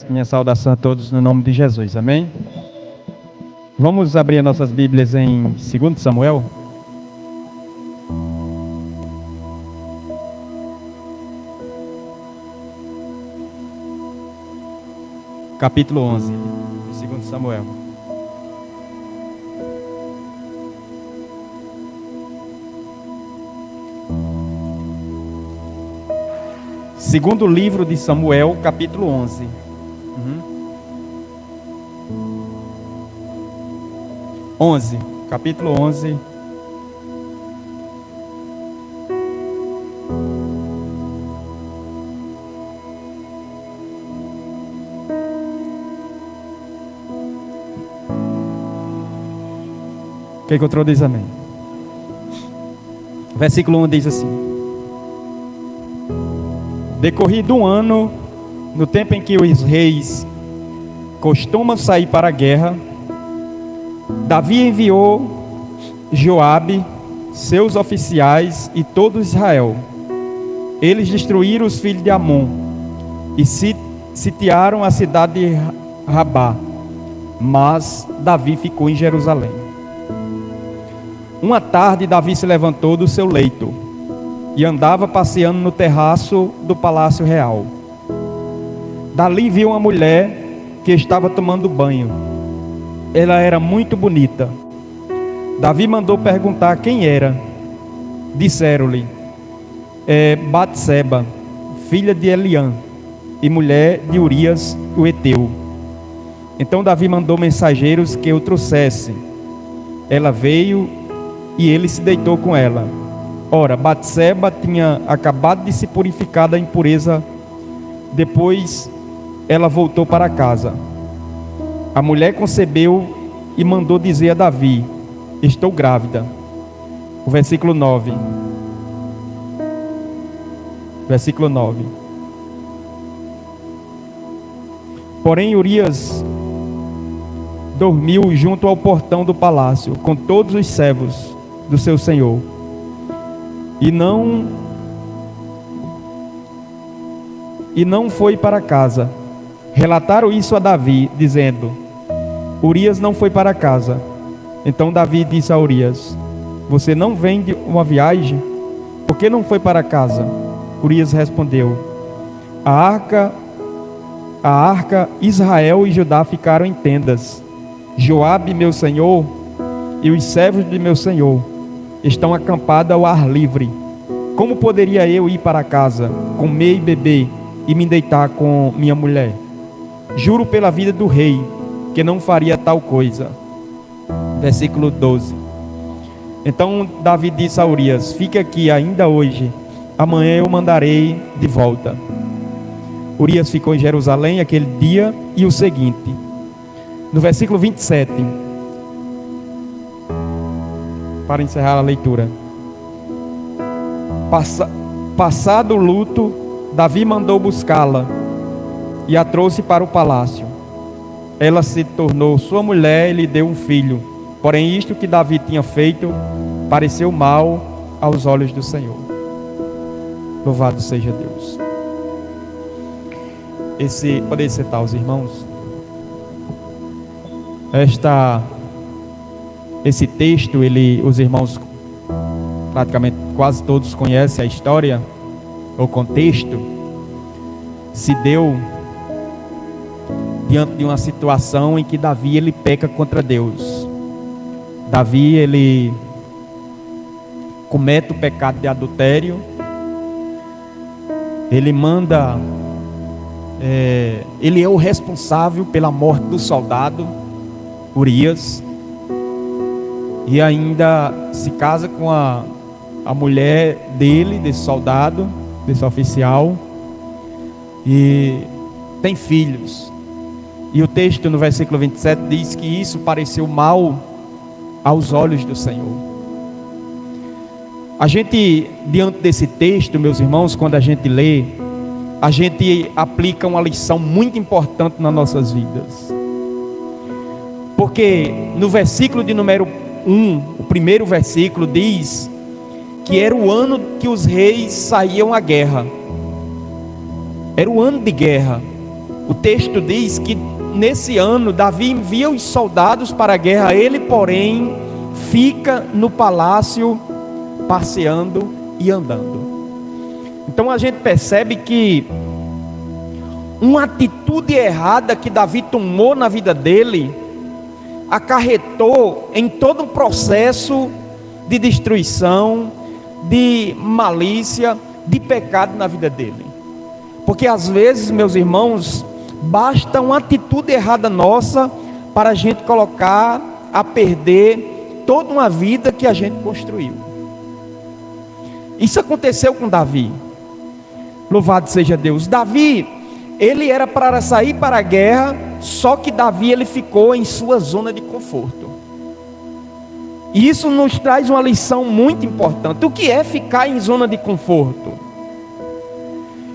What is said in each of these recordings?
Minha saudação a todos no nome de Jesus, amém? Vamos abrir nossas Bíblias em 2 Samuel. Capítulo 11, de 2 Samuel. Segundo livro de Samuel, capítulo 11. Capítulo 11. Quem encontrou diz amém. Versículo 1 diz assim: decorrido um ano, no tempo em que os reis costumam sair para a guerra, Davi enviou Joabe, seus oficiais e todo Israel. Eles destruíram os filhos de Amon e sitiaram a cidade de Rabá, mas Davi ficou em Jerusalém. Uma tarde, Davi se levantou do seu leito e andava passeando no terraço do palácio real. Dali viu uma mulher que estava tomando banho. Ela era muito bonita. Davi mandou perguntar quem era. Disseram-lhe: é Batseba, filha de Eliã e mulher de Urias, o heteu. Então Davi mandou mensageiros que o trouxessem. Ela veio e ele se deitou com ela. Ora, Batseba tinha acabado de se purificar da impureza. Depois ela voltou para casa. A mulher concebeu e mandou dizer a Davi: estou grávida. O versículo 9. Versículo 9. Porém Urias dormiu junto ao portão do palácio com todos os servos do seu senhor. E não foi para casa. Relataram isso a Davi, dizendo: Urias não foi para casa. Então Davi disse a Urias: você não vem de uma viagem? Por que não foi para casa? Urias respondeu: a arca Israel e Judá ficaram em tendas. Joabe, meu senhor, e os servos de meu senhor estão acampados ao ar livre. Como poderia eu ir para casa, comer e beber e me deitar com minha mulher? Juro pela vida do rei que não faria tal coisa. Versículo 12. Então Davi disse a Urias: fique aqui ainda hoje, amanhã eu mandarei de volta. Urias ficou em Jerusalém aquele dia e o seguinte. No versículo 27, para encerrar a leitura. Passado o luto, Davi mandou buscá-la e a trouxe para o palácio. Ela se tornou sua mulher e lhe deu um filho. Porém isto que Davi tinha feito pareceu mal aos olhos do Senhor. Louvado seja Deus. Podem sentar os irmãos. Esse texto, os irmãos praticamente quase todos conhecem a história, o contexto. Se deu diante de uma situação em que Davi ele peca contra Deus. Davi ele comete o pecado de adultério. Ele ele é o responsável pela morte do soldado Urias. E ainda se casa com a mulher dele, desse soldado, desse oficial, e tem filhos. E o texto no versículo 27 diz que isso pareceu mal aos olhos do Senhor. A gente, diante desse texto, meus irmãos, quando a gente lê, a gente aplica uma lição muito importante nas nossas vidas. Porque no versículo de número 1, o primeiro versículo diz que era o ano que os reis saíam à guerra. Era o ano de guerra. O texto diz que nesse ano Davi envia os soldados para a guerra, ele porém fica no palácio passeando e andando. Então a gente percebe que uma atitude errada que Davi tomou na vida dele acarretou em todo um processo de destruição, de malícia, de pecado na vida dele. Porque às vezes, meus irmãos, basta uma atitude errada nossa para a gente colocar a perder toda uma vida que a gente construiu. Isso aconteceu com Davi. Louvado seja Deus. Davi, ele era para sair para a guerra, só que Davi ele ficou em sua zona de conforto. E isso nos traz uma lição muito importante. O que é ficar em zona de conforto?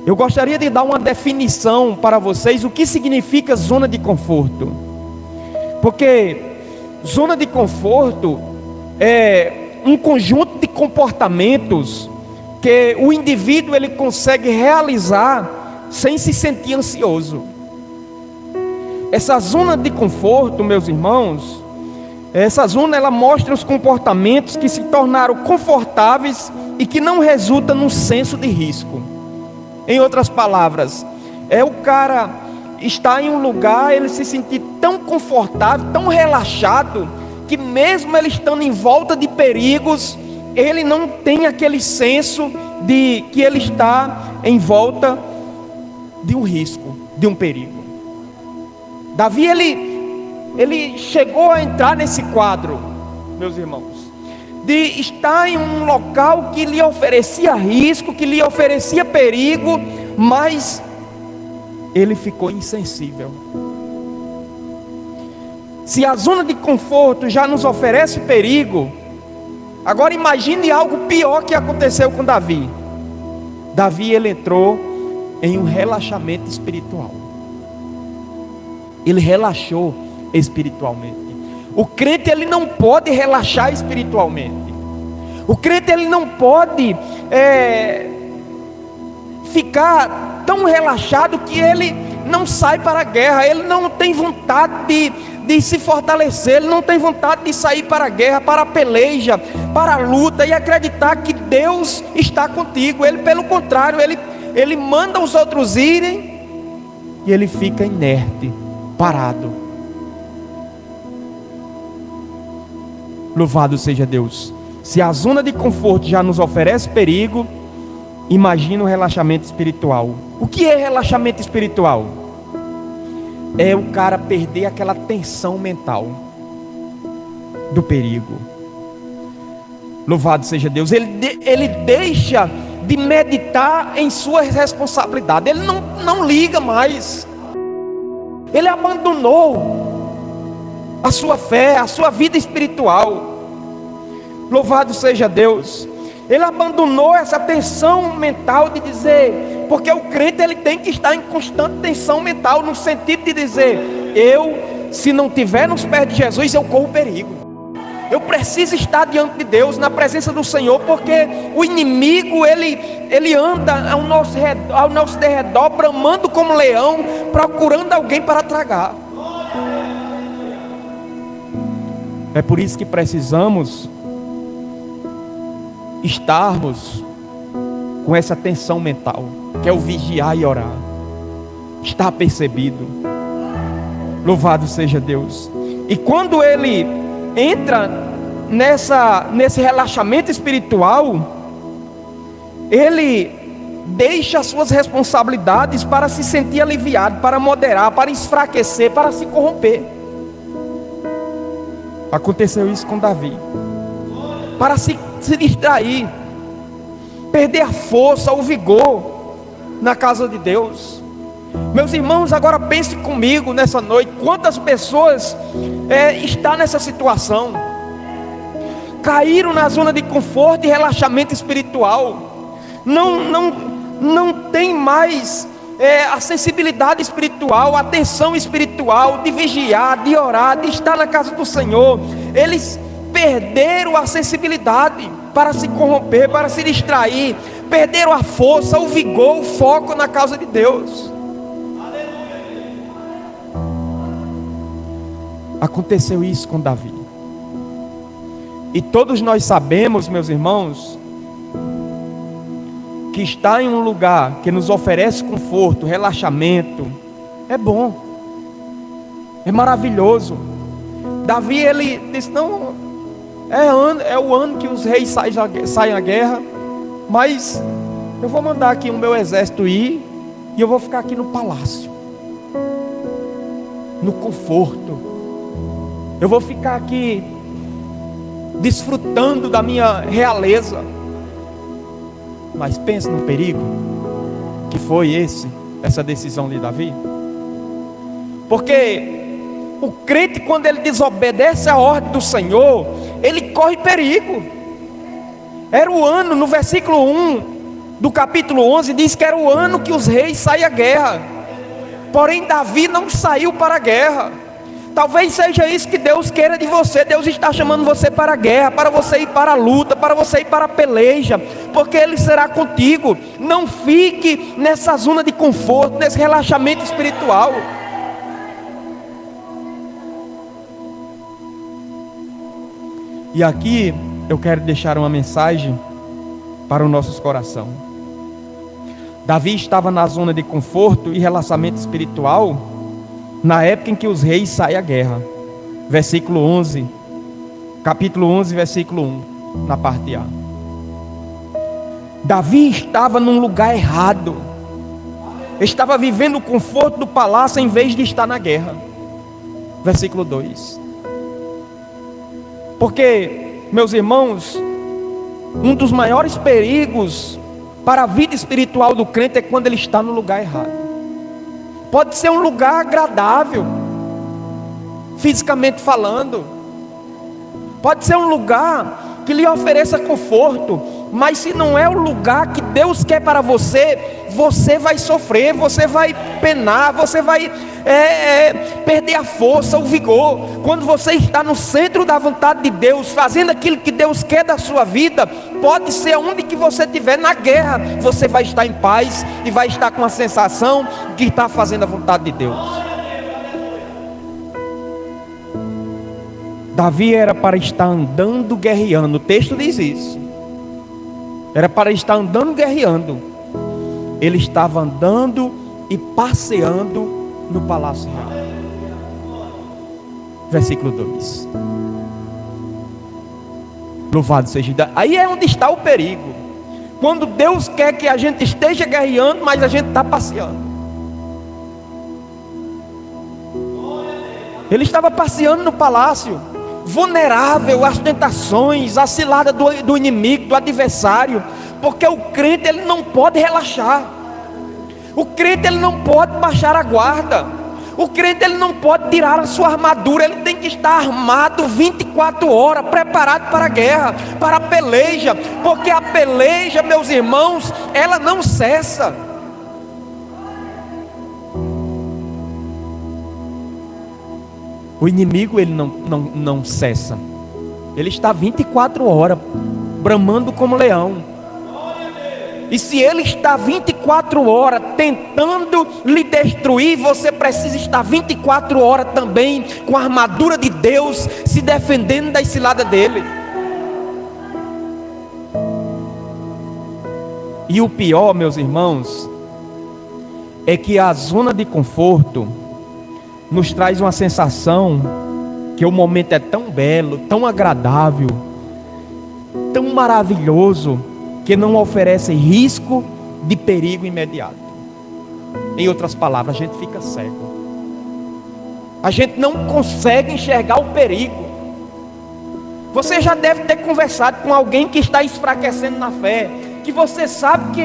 Eu gostaria de dar uma definição para vocês, o que significa zona de conforto. Porque zona de conforto é um conjunto de comportamentos que o indivíduo ele consegue realizar sem se sentir ansioso. Essa zona de conforto, meus irmãos, essa zona ela mostra os comportamentos que se tornaram confortáveis e que não resultam num senso de risco. Em outras palavras, é o cara estar em um lugar, ele se sentir tão confortável, tão relaxado, que mesmo ele estando em volta de perigos, ele não tem aquele senso de que ele está em volta de um risco, de um perigo. Davi, ele chegou a entrar nesse quadro, meus irmãos, de estar em um local que lhe oferecia risco, que lhe oferecia perigo, mas ele ficou insensível. Se a zona de conforto já nos oferece perigo, agora imagine algo pior que aconteceu com Davi. Davi, ele entrou em um relaxamento espiritual. Ele relaxou espiritualmente. O crente ele não pode relaxar espiritualmente. O crente ele não pode ficar tão relaxado que ele não sai para a guerra. Ele não tem vontade de se fortalecer. Ele não tem vontade de sair para a guerra, para a peleja, para a luta e acreditar que Deus está contigo. Ele, pelo contrário, ele manda os outros irem e ele fica inerte, parado. Louvado seja Deus. Se a zona de conforto já nos oferece perigo, imagina o relaxamento espiritual. O que é relaxamento espiritual? É o cara perder aquela tensão mental do perigo. Louvado seja Deus. Ele deixa de meditar em suas responsabilidades. Ele não liga mais. Ele abandonou a sua fé, a sua vida espiritual. Louvado seja Deus. Ele abandonou essa tensão mental de dizer, porque o crente ele tem que estar em constante tensão mental, no sentido de dizer, se não estiver nos pés de Jesus, eu corro perigo. Eu preciso estar diante de Deus, na presença do Senhor, porque o inimigo ele anda ao nosso derredor, bramando como leão, procurando alguém para tragar. É por isso que precisamos estarmos com essa tensão mental, que é o vigiar e orar, estar percebido. Louvado seja Deus. E quando ele entra nesse relaxamento espiritual, ele deixa as suas responsabilidades para se sentir aliviado, para moderar, para enfraquecer, para se corromper. Aconteceu isso com Davi. Para se distrair, perder a força, o vigor na casa de Deus. Meus irmãos, agora pense comigo nessa noite, quantas pessoas estão nessa situação, caíram na zona de conforto e relaxamento espiritual, não tem mais a sensibilidade espiritual, a atenção espiritual, de vigiar, de orar, de estar na casa do Senhor. Eles perderam a sensibilidade para se corromper, para se distrair, perderam a força, o vigor, o foco na causa de Deus. Aconteceu isso com Davi. E todos nós sabemos, meus irmãos, que estar em um lugar que nos oferece conforto, relaxamento, é bom, é maravilhoso. Davi, ele disse: não, é o ano que os reis saem à guerra, mas eu vou mandar aqui o meu exército ir, e eu vou ficar aqui no palácio, no conforto. Eu vou ficar aqui desfrutando da minha realeza. Mas pense no perigo que foi essa decisão de Davi. Porque o crente, quando ele desobedece à ordem do Senhor, ele corre perigo. Era o ano, no versículo 1 do capítulo 11, diz que era o ano que os reis saem à guerra. Porém Davi não saiu para a guerra. Talvez seja isso que Deus queira de você. Deus está chamando você para a guerra, para você ir para a luta, para você ir para a peleja, porque Ele será contigo. Não fique nessa zona de conforto, nesse relaxamento espiritual. E aqui eu quero deixar uma mensagem para os nossos corações. Davi estava na zona de conforto e relaxamento espiritual na época em que os reis saem à guerra. Versículo 11, capítulo 11, versículo 1, na parte A. Davi estava num lugar errado. Estava vivendo o conforto do palácio em vez de estar na guerra. Versículo 2. Porque, meus irmãos, um dos maiores perigos para a vida espiritual do crente é quando ele está no lugar errado. Pode ser um lugar agradável, fisicamente falando. Pode ser um lugar que lhe ofereça conforto. Mas se não é o lugar que Deus quer para você, você vai sofrer, você vai penar, você vai perder a força, o vigor. Quando você está no centro da vontade de Deus, fazendo aquilo que Deus quer da sua vida, pode ser onde que você estiver na guerra, você vai estar em paz e vai estar com a sensação de que está fazendo a vontade de Deus. Davi era para estar andando guerreando. O texto diz isso. Era para estar andando guerreando. Ele estava andando e passeando no palácio real. Versículo 2. Louvado seja Deus. Aí é onde está o perigo. Quando Deus quer que a gente esteja guerreando, mas a gente está passeando. Ele estava passeando no palácio, vulnerável às tentações, à cilada do inimigo, do adversário. Porque o crente, ele não pode relaxar. O crente, ele não pode baixar a guarda. O crente, ele não pode tirar a sua armadura. Ele tem que estar armado 24 horas, preparado para a guerra, para a peleja. Porque a peleja, meus irmãos, ela não cessa. O inimigo, ele não cessa. Ele está 24 horas bramando como leão. E se ele está 24 horas tentando lhe destruir, você precisa estar 24 horas também com a armadura de Deus, se defendendo das ciladas dele. E o pior, meus irmãos, é que a zona de conforto nos traz uma sensação que o momento é tão belo, tão agradável, tão maravilhoso, que não oferece risco de perigo imediato. Em outras palavras, a gente fica cego. A gente não consegue enxergar o perigo. Você já deve ter conversado com alguém que está enfraquecendo na fé, que você sabe que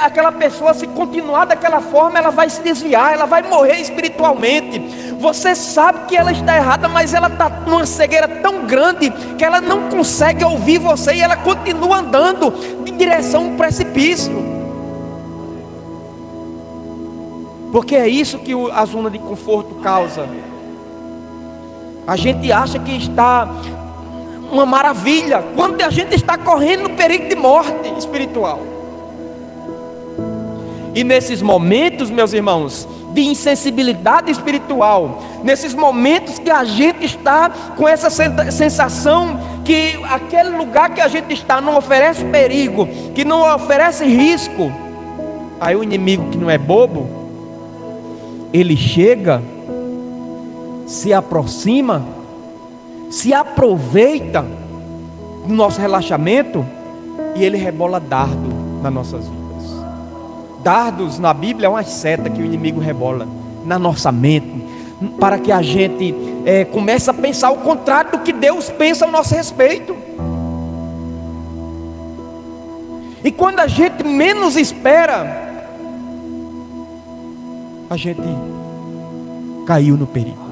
aquela pessoa, se continuar daquela forma, ela vai se desviar, ela vai morrer espiritualmente. Você sabe que ela está errada, mas ela está numa cegueira tão grande que ela não consegue ouvir você e ela continua andando em direção a um precipício. Porque é isso que a zona de conforto causa. A gente acha que está uma maravilha, quando a gente está correndo no perigo de morte espiritual. E nesses momentos, meus irmãos, de insensibilidade espiritual, nesses momentos que a gente está com essa sensação que aquele lugar que a gente está não oferece perigo, que não oferece risco, aí o inimigo, que não é bobo, ele chega, se aproxima, se aproveita do nosso relaxamento e ele rebola dardo nas nossas vidas. Dardos na Bíblia é uma seta que o inimigo rebola na nossa mente, para que a gente comece a pensar o contrário do que Deus pensa a nosso respeito. E quando a gente menos espera, a gente caiu no perigo.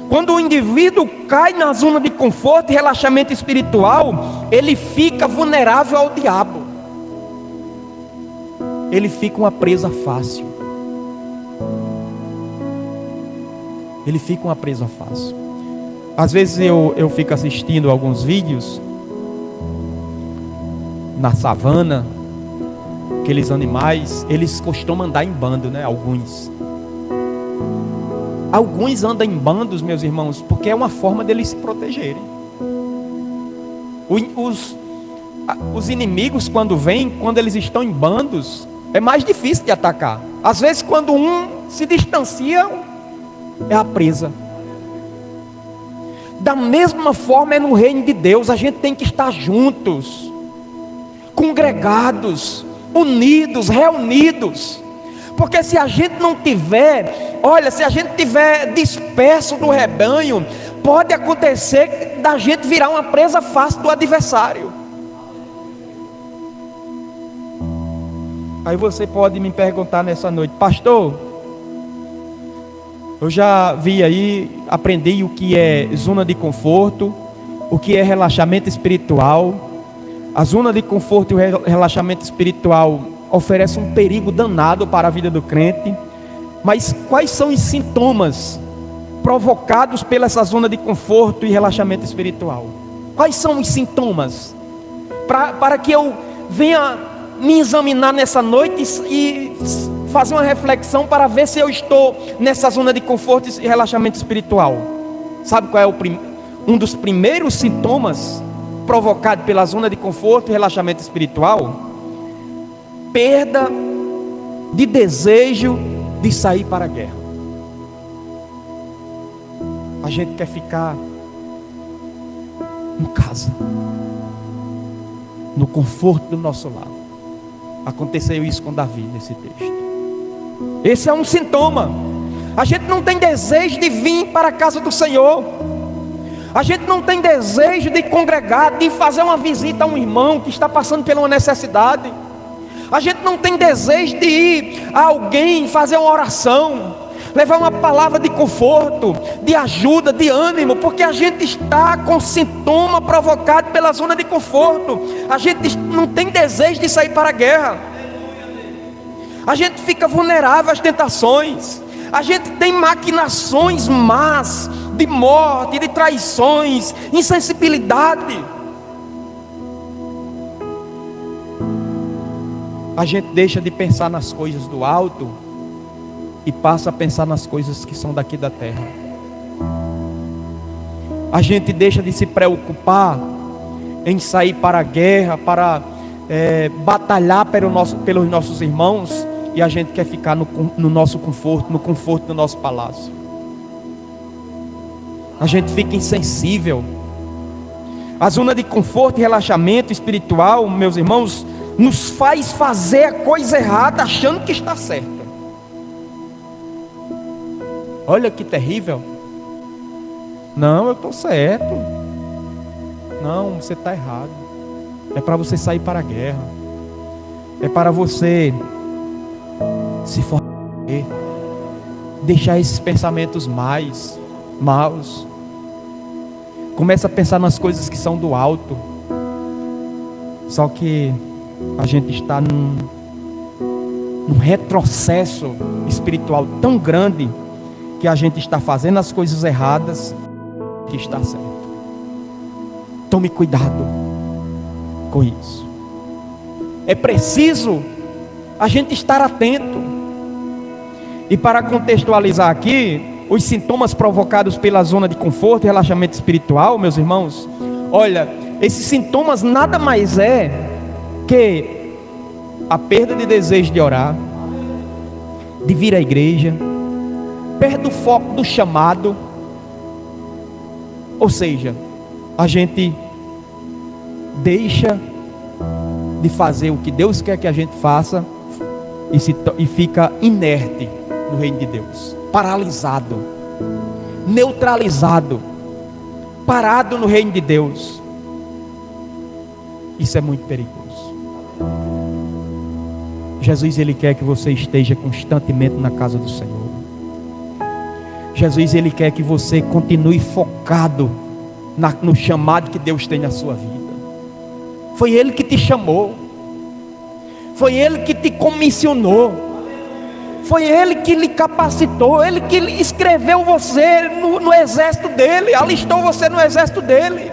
Quando o indivíduo cai na zona de conforto e relaxamento espiritual, ele fica vulnerável ao diabo. Ele fica uma presa fácil. Ele fica uma presa fácil. Às vezes eu fico assistindo alguns vídeos na savana. Aqueles animais, eles costumam andar em bando, né? Alguns andam em bandos, meus irmãos, porque é uma forma deles se protegerem. Os inimigos, quando vêm, quando eles estão em bandos, é mais difícil de atacar. Às vezes, quando um se distancia, é a presa. Da mesma forma é no reino de Deus. A gente tem que estar juntos, congregados, unidos, reunidos. Porque se a gente não tiver, se a gente tiver disperso do rebanho, pode acontecer da gente virar uma presa fácil do adversário. Aí você pode me perguntar nessa noite: pastor, eu já vi aí, aprendi o que é zona de conforto, o que é relaxamento espiritual. A zona de conforto e o relaxamento espiritual oferece um perigo danado para a vida do crente. Mas quais são os sintomas provocados pela essa zona de conforto e relaxamento espiritual? Quais são os sintomas? Para que eu venha me examinar nessa noite e fazer uma reflexão para ver se eu estou nessa zona de conforto e relaxamento espiritual. Sabe qual é um dos primeiros sintomas provocado pela zona de conforto e relaxamento espiritual? Perda de desejo de sair para a guerra. A gente quer ficar em casa, no conforto do nosso lar. Aconteceu isso com Davi nesse texto. Esse é um sintoma. A gente não tem desejo de vir para a casa do Senhor. A gente não tem desejo de congregar, de fazer uma visita a um irmão que está passando por uma necessidade. A gente não tem desejo de ir a alguém fazer uma oração, levar uma palavra de conforto, de ajuda, de ânimo, porque a gente está com sintoma provocado pela zona de conforto. A gente não tem desejo de sair para a guerra. A gente fica vulnerável às tentações. A gente tem maquinações más de morte, de traições, insensibilidade. A gente deixa de pensar nas coisas do alto e passa a pensar nas coisas que são daqui da terra. A gente deixa de se preocupar em sair para a guerra, para batalhar pelos nossos irmãos, e a gente quer ficar no nosso conforto, no conforto do nosso palácio. A gente fica insensível. A zona de conforto e relaxamento espiritual, meus irmãos, nos faz fazer a coisa errada achando que está certa. Olha que terrível. Não, eu estou certo. Não, você está errado. É para você sair para a guerra. É para você se fortalecer, deixar esses pensamentos maus. Começa a pensar nas coisas que são do alto. Só que a gente está num retrocesso espiritual tão grande que a gente está fazendo as coisas erradas que está certo. Tome cuidado com isso. É preciso a gente estar atento. E para contextualizar aqui, os sintomas provocados pela zona de conforto e relaxamento espiritual, meus irmãos, olha, esses sintomas nada mais é que a perda de desejo de orar, de vir à igreja, perda do foco do chamado, ou seja, a gente deixa de fazer o que Deus quer que a gente faça e fica inerte no reino de Deus, paralisado, neutralizado, parado no reino de Deus. Isso é muito perigoso. Jesus, Ele quer que você esteja constantemente na casa do Senhor. Jesus, Ele quer que você continue focado no chamado que Deus tem na sua vida. Foi Ele que te chamou, foi Ele que te comissionou, foi Ele que lhe capacitou, Ele que escreveu você no exército dEle, alistou você no exército dEle.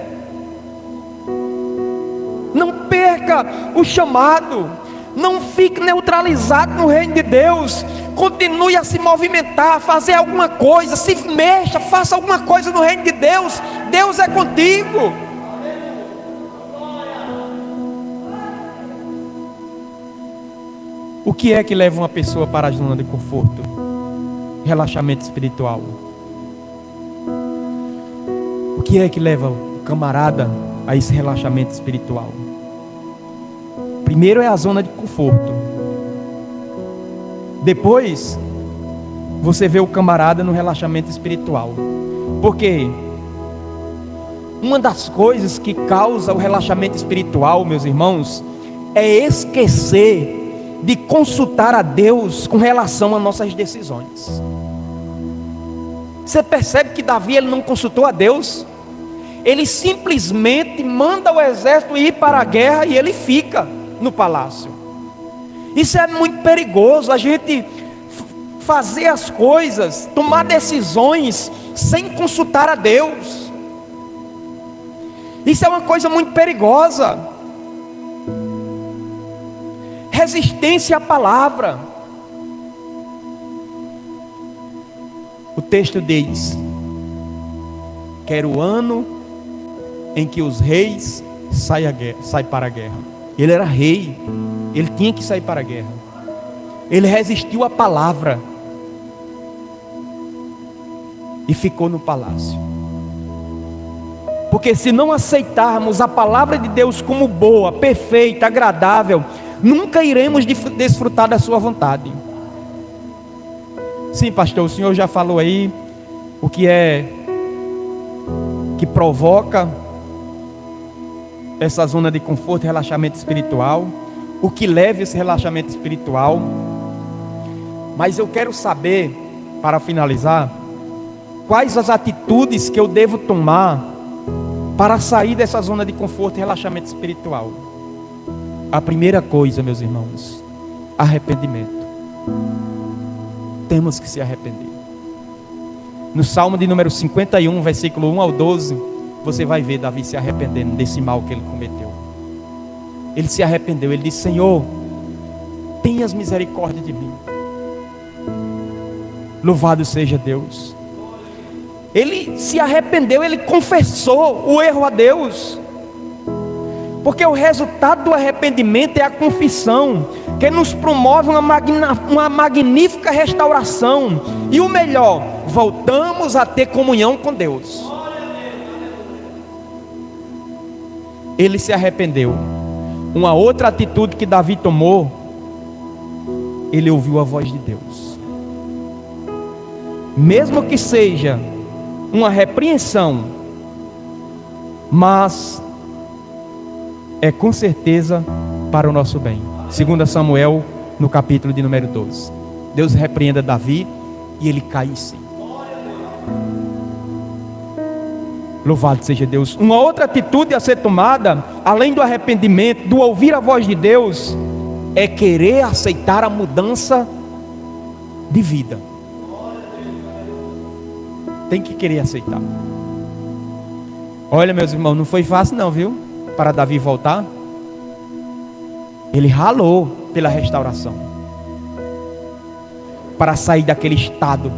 Não perca o chamado, não fique neutralizado no reino de Deus. Continue a se movimentar, a fazer alguma coisa, se mexa, faça alguma coisa no reino de Deus. Deus é contigo. O que é que leva uma pessoa para a zona de conforto? Relaxamento espiritual. O que é que leva o camarada a esse relaxamento espiritual? Primeiro é a zona de conforto. Depois, você vê o camarada no relaxamento espiritual. Porque uma das coisas que causa o relaxamento espiritual, meus irmãos, é esquecer de consultar a Deus com relação às nossas decisões. Você percebe que Davi, ele não consultou a Deus? Ele simplesmente manda o exército ir para a guerra e ele fica no palácio. Isso é muito perigoso, a gente fazer as coisas, tomar decisões sem consultar a Deus. Isso é uma coisa muito perigosa. Resistência à palavra. O texto diz: quero o ano em que os reis saem para a guerra. Ele era rei, ele tinha que sair para a guerra. Ele resistiu à palavra e ficou no palácio. Porque se não aceitarmos a palavra de Deus como boa, perfeita, agradável, nunca iremos desfrutar da sua vontade. Sim, pastor, o senhor já falou aí o que é que provoca essa zona de conforto e relaxamento espiritual, o que leva esse relaxamento espiritual. Mas eu quero saber, para finalizar, quais as atitudes que eu devo tomar para sair dessa zona de conforto e relaxamento espiritual. A primeira coisa, meus irmãos, arrependimento. Temos que se arrepender. No Salmo de número 51, versículo 1 ao 12, você vai ver Davi se arrependendo desse mal que ele cometeu. Ele se arrependeu, ele disse: Senhor, tenhas misericórdia de mim. Louvado seja Deus. Ele se arrependeu, ele confessou o erro a Deus. Porque o resultado do arrependimento é a confissão, que nos promove uma magnífica restauração. E o melhor, voltamos a ter comunhão com Deus. Ele se arrependeu. Uma outra atitude que Davi tomou, ele ouviu a voz de Deus. Mesmo que seja uma repreensão, mas é com certeza para o nosso bem. 2 Samuel, no capítulo de número 12. Deus repreenda Davi e ele cai em si. Louvado seja Deus. Uma outra atitude a ser tomada, além do arrependimento, do ouvir a voz de Deus, é querer aceitar a mudança de vida. Tem que querer aceitar. Olha, meus irmãos, não foi fácil não, viu? Para Davi voltar. Ele ralou pela restauração. para sair daquele estado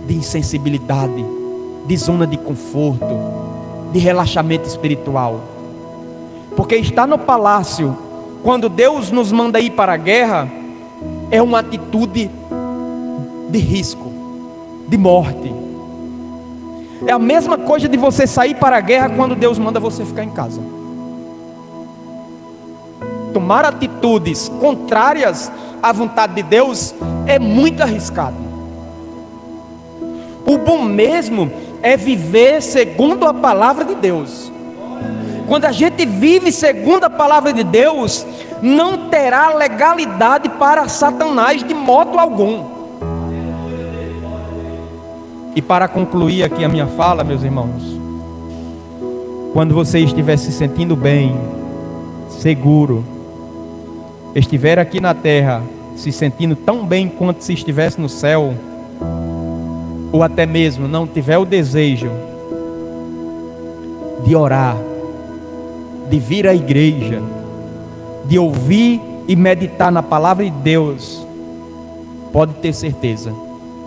de insensibilidade, de zona de conforto, de relaxamento espiritual. Porque estar no palácio, quando Deus nos manda ir para a guerra, é uma atitude de risco, de morte. É a mesma coisa de você sair para a guerra quando Deus manda você ficar em casa. Tomar atitudes contrárias à vontade de Deus é muito arriscado. O bom mesmo é viver segundo a palavra de Deus. Quando a gente vive segundo a palavra de Deus, não terá legalidade para Satanás de modo algum. E para concluir aqui a minha fala, meus irmãos, quando você estiver se sentindo bem, seguro, estiver aqui na terra se sentindo tão bem quanto se estivesse no céu, ou até mesmo não tiver o desejo de orar, de vir à igreja, de ouvir e meditar na palavra de Deus, pode ter certeza,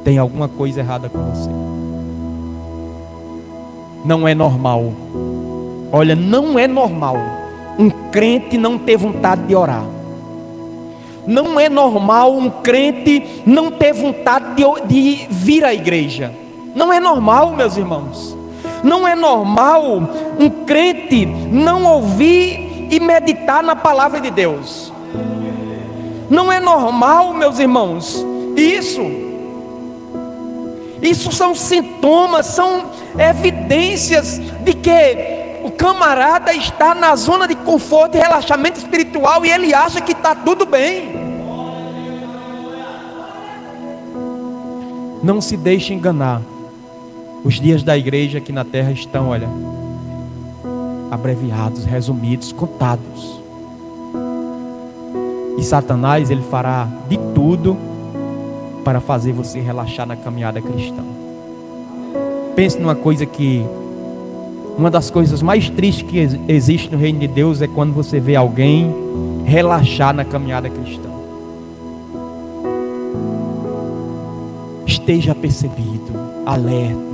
tem alguma coisa errada com você. Não é normal. Olha, não é normal um crente não ter vontade de orar. Não é normal um crente não ter vontade de vir à igreja. Não é normal, meus irmãos. Não é normal um crente não ouvir e meditar na palavra de Deus. Não é normal, meus irmãos, isso são sintomas, são evidências de que o camarada está na zona de conforto e relaxamento espiritual e ele acha que está tudo bem. Não se deixe enganar. Os dias da igreja aqui na terra estão, olha, abreviados, resumidos, contados. E Satanás, ele fará de tudo para fazer você relaxar na caminhada cristã. Pense numa coisa que, uma das coisas mais tristes que existe no reino de Deus é quando você vê alguém relaxar na caminhada cristã. Esteja percebido, alerta.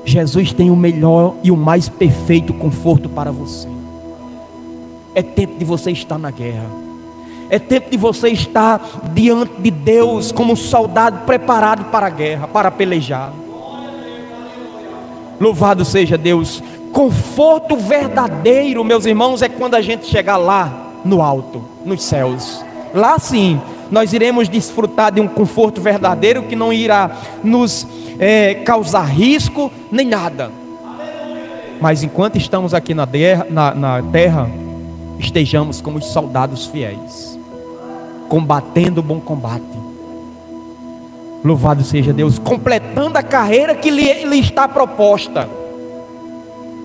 Jesus tem o melhor e o mais perfeito conforto para você. É tempo de você estar na guerra. É tempo de você estar diante de Deus como um soldado preparado para a guerra, para pelejar. Louvado seja Deus. Conforto verdadeiro, meus irmãos, é quando a gente chegar lá no alto, nos céus. Lá sim, nós iremos desfrutar de um conforto verdadeiro que não irá nos causar risco nem nada. Mas enquanto estamos aqui na terra, estejamos como os soldados fiéis, combatendo o bom combate. Louvado seja Deus, completando a carreira que lhe está proposta,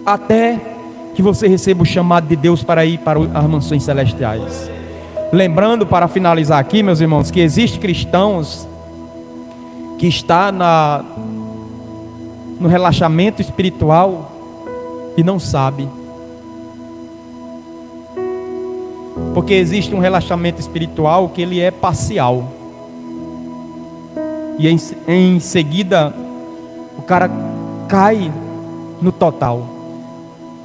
até que você receba o chamado de Deus para ir para as mansões celestiais. Lembrando, para finalizar aqui, meus irmãos, que existem cristãos que estão no relaxamento espiritual e não sabem. Porque existe um relaxamento espiritual que ele é parcial. E em seguida o cara cai no total.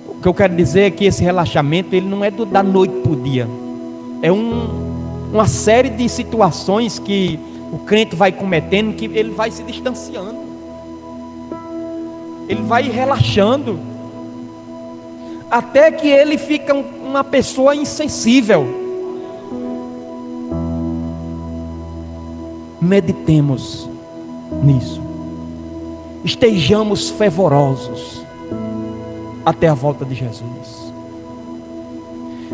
O que eu quero dizer é que esse relaxamento ele não é da noite para o dia. É uma série de situações que o crente vai cometendo, que ele vai se distanciando. Ele vai relaxando, até que ele fica uma pessoa insensível. Meditemos nisso. Estejamos fervorosos até a volta de Jesus,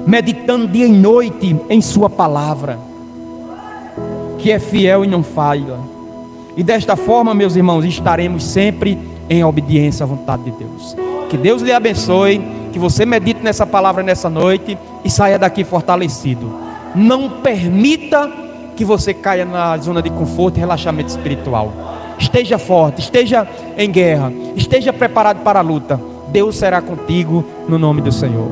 meditando dia e noite em sua palavra, que é fiel e não falha. E desta forma, meus irmãos, estaremos sempre em obediência à vontade de Deus. Que Deus lhe abençoe, que você medite nessa palavra nessa noite e saia daqui fortalecido. Não permita que você caia na zona de conforto e relaxamento espiritual. Esteja forte, esteja em guerra, esteja preparado para a luta. Deus será contigo no nome do Senhor.